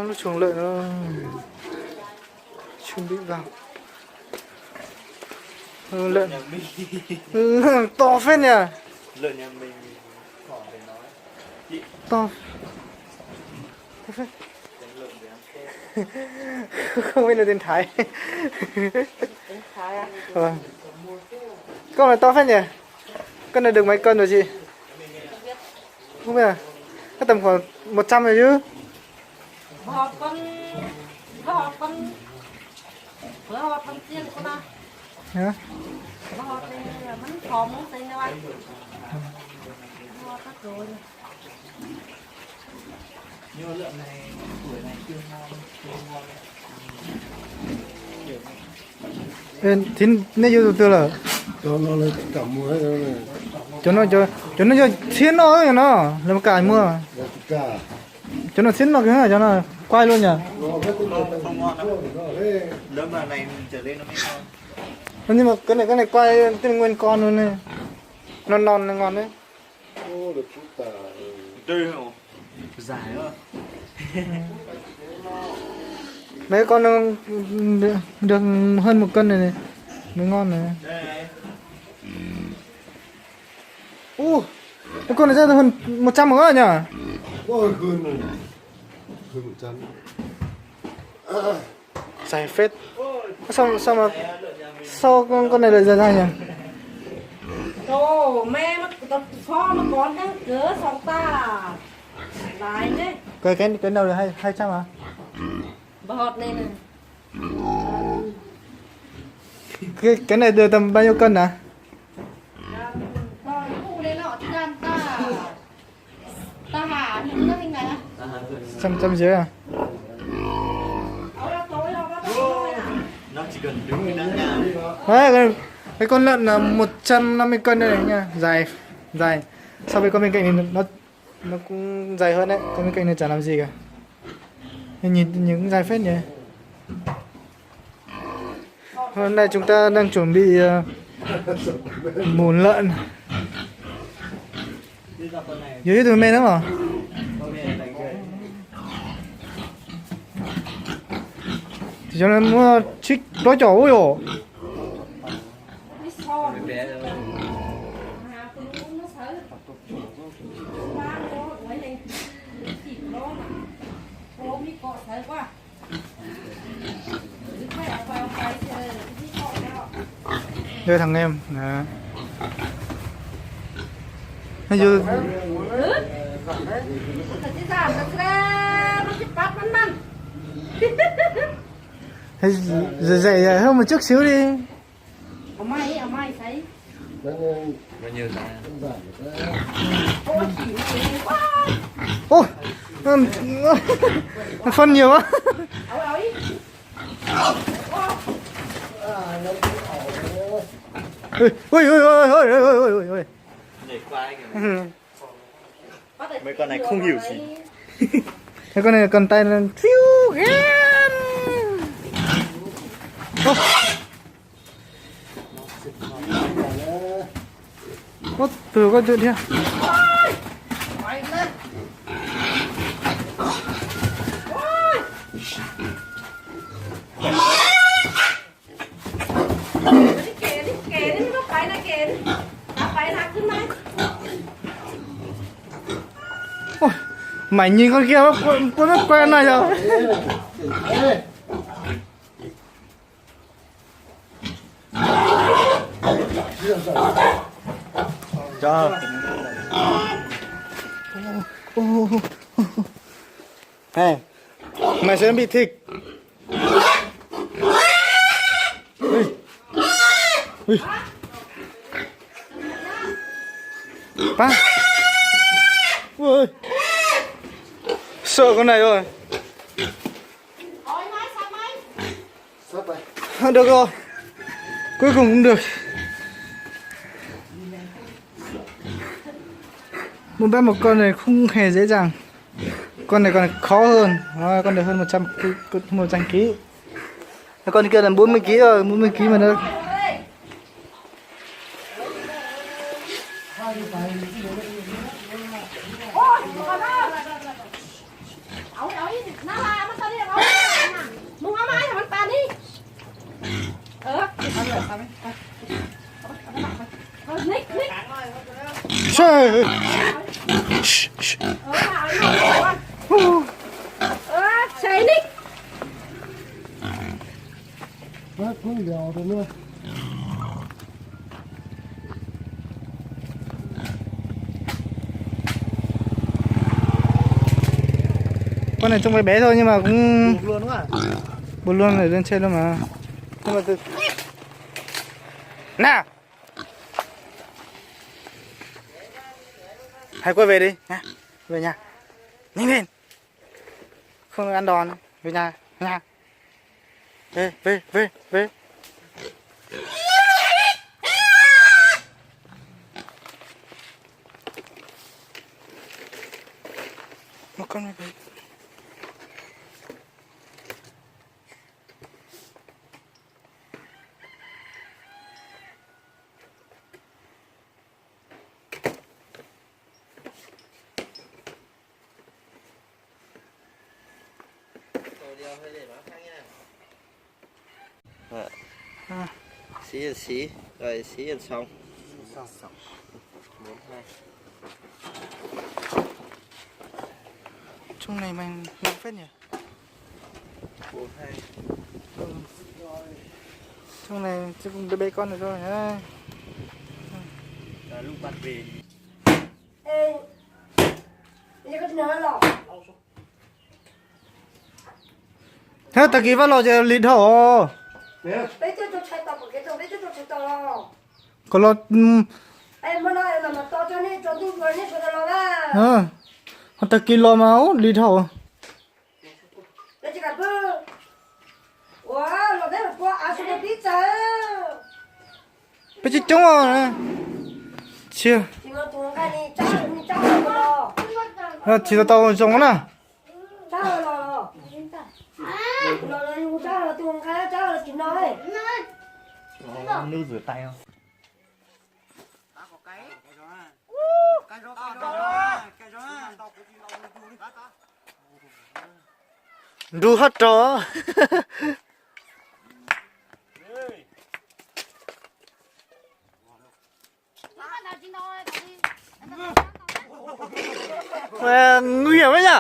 nó chuồng lợn nó chuẩn bị vào. Lợn to phết nhỉ. Lợn nhà mình khỏi phải nói. To phết. Không biết là tên Thái. Thái à? Vâng. Con này to phết nhỉ. Con này được mấy cân rồi chị? Không biết à? Cái tầm khoảng 100 rồi chứ. Họp con chiên con nào? Hả? Họp thì vẫn phòm không tính đâu anh. Họp hết rồi. Nhưng mà lợn này tuổi này chưa ngon. Thính nãy vô từ là cho nó lên cả mùa hết rồi này. cho nó cho thiên nó ấy nó làm cả mưa Cả cho nó thiên nó cái này cho nó quay luôn nhỉ. Không ngon đâu. Lợn mà này trở lên nó mới ngon. Nhưng mà cái này quay tên nguyên con luôn này, non này ngon đấy. ô được chút tà Tươi không? Dài quá. Mấy con nó được hơn 1 cân này mới ngon này. Đây. Cái con này ra hơn 100 nữa nhỉ? ôi hơn 100. Dài phết. Sao mà sao con này lại dài ra nhỉ? Ồ, mẹ nó tập kho nó còn đang cỡ xong ta. Lại đấy. Cái đầu là 200 à? Bọt này nè. Cái này được tầm bao nhiêu cân à? Rồi khu đây nọ thì làm ta hả những cái hình này à? Trăm dưới à? Ở đó tối đâu à? Nó chỉ cần đứng bên đằng nhà. Đấy, cái con lợn là 150 cân đây này nha, dài. So với con bên cạnh này nó cũng dài hơn đấy, con bên cạnh này chả làm gì cả. Nhìn những dài phết nhỉ. Hôm nay chúng ta đang chuẩn bị mùn lợn. Dưới từ men đó mà. Thì cho nên mua chích đó chó ôi ồ. Bé rồi. Đây thằng em. Đó. Hay chưa? Hay dậy hơn một chút xíu đi. Ở mày thấy. Bao nhiêu giá? Ô, phân nhiều quá. Ôi. Nhảy qua kìa. Mấy con này không hiểu gì. Cái con này cần tay lên phiu gan. Ô, từ con chuyện đi. Mày nhìn con kia nó rất quen này rồi. Cho. Này, mày sẽ bị thịt. Ui. Ba. Ui. Sợ con này rồi. Được rồi. Cuối cùng cũng được. Một bé một con này không hề dễ dàng. Con này còn khó hơn. À, con này hơn 100 kg. Con kia là 40 kg rồi, 40 kg mà nó. Nó la mất trời Chạy đi. Bác cũng đèo rồi nữa. con này trông bé bé thôi nhưng mà cũng luôn đúng không ạ? buồn luôn ở lên trên luôn mà. Nhưng mà từ nào hãy quay về đi nha, về nhà nhanh lên, không ăn đòn, về nhà nha, về một con về. Xí rồi xí xong. 4 2. Chung này mình nặng phết nhỉ. 4 2. Chung này chứ cũng đứa bé con rồi thôi nhá. Lúc bạn về. Ê, đi có nhớ lọ. Thế ta ký vào lò giờ lít hổ. Đấy tôi chạy tàu cái tàu đấy tôi chạy tàu. Có lò Em mới nói là mà to cho nên cho tôi vừa nên cho nó là. Họ ta ký lò máu lít hổ. Đấy chỉ cả bơ. Wow, nó đấy là qua áo xuống đi chơi. Bây giờ trông rồi. Chưa. Chỉ mà tụi cái này chắc rồi. Chỉ là tao trông nó. Chắc rồi. Nó chắc là tụi cái chắc là chỉ nói. Nước rửa tay không? Đu hết trò. Nguy hiểm đấy nhỉ?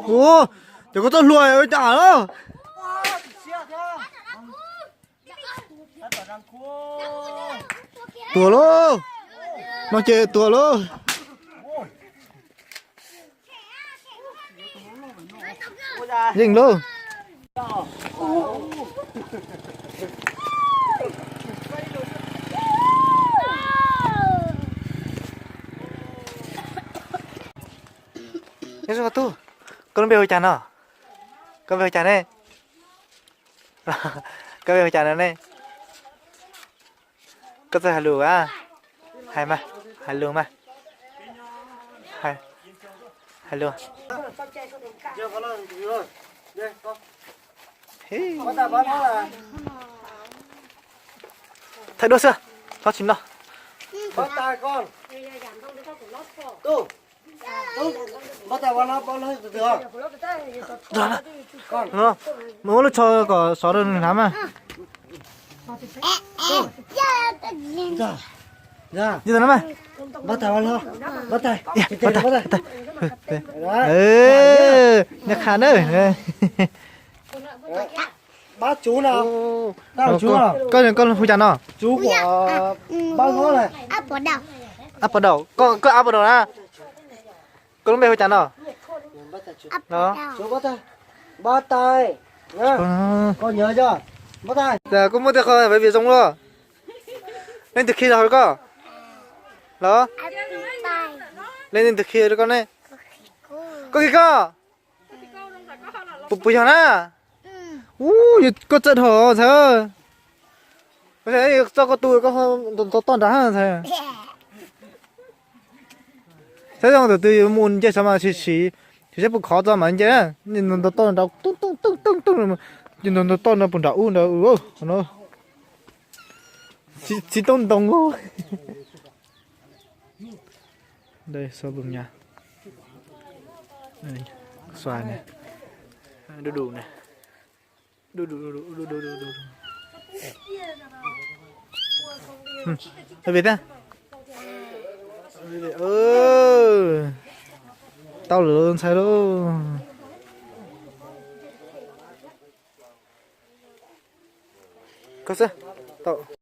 Ủa, đừng có tao lùi ơi trả đâu. Tua luôn. Nó chơi tua luôn. Dình luôn. Thế sao tu? Con bèo chán à? Con bèo chán này. Con bèo chán này. Con sẽ hello à? Hai mà, hello mà. Hai, hello. Thay đôi chưa? Nó chìm đâu? Bắt tay con. Tu. Bắt tay vào nó được không? Rồi con. Đúng không? Muốn nó cho có xóa được lắm à? Dạ. Như thế nào mà? Bắt tay vào nó. Bắt tay. Bắt tay. Ừ, nhắc khán ơi. Bác chú nào? Nào chú nào? Con phu chán nào? Chú của bác nó này. Áp vào đầu. Con áp vào đầu à? Con bé phu chán nào? Đó. Chú bắt tay. Bắt tay. Nhá. Con nhớ chưa? Bắt tay. Dạ, cũng muốn được rồi, bởi vì giống rồi. Lên từ khi rồi cơ. Đó. Lên từ khi rồi con này. Có gì cơ? Bụi hả? Có trận hổ sao? Có thể cho con tôi có toàn đá sao? Thế xong từ muốn chơi sao mà chỉ bụi khó cho mà anh chứ? Nhưng nó toàn đau tung nhưng nó toàn nó bùn đau nó chỉ tông thôi. Đây sau lưng nhà. Đây, xoài này đu đủ này đu đủ đu đủ đu đủ đu đủ về ta tao lừa sai luôn có sao tao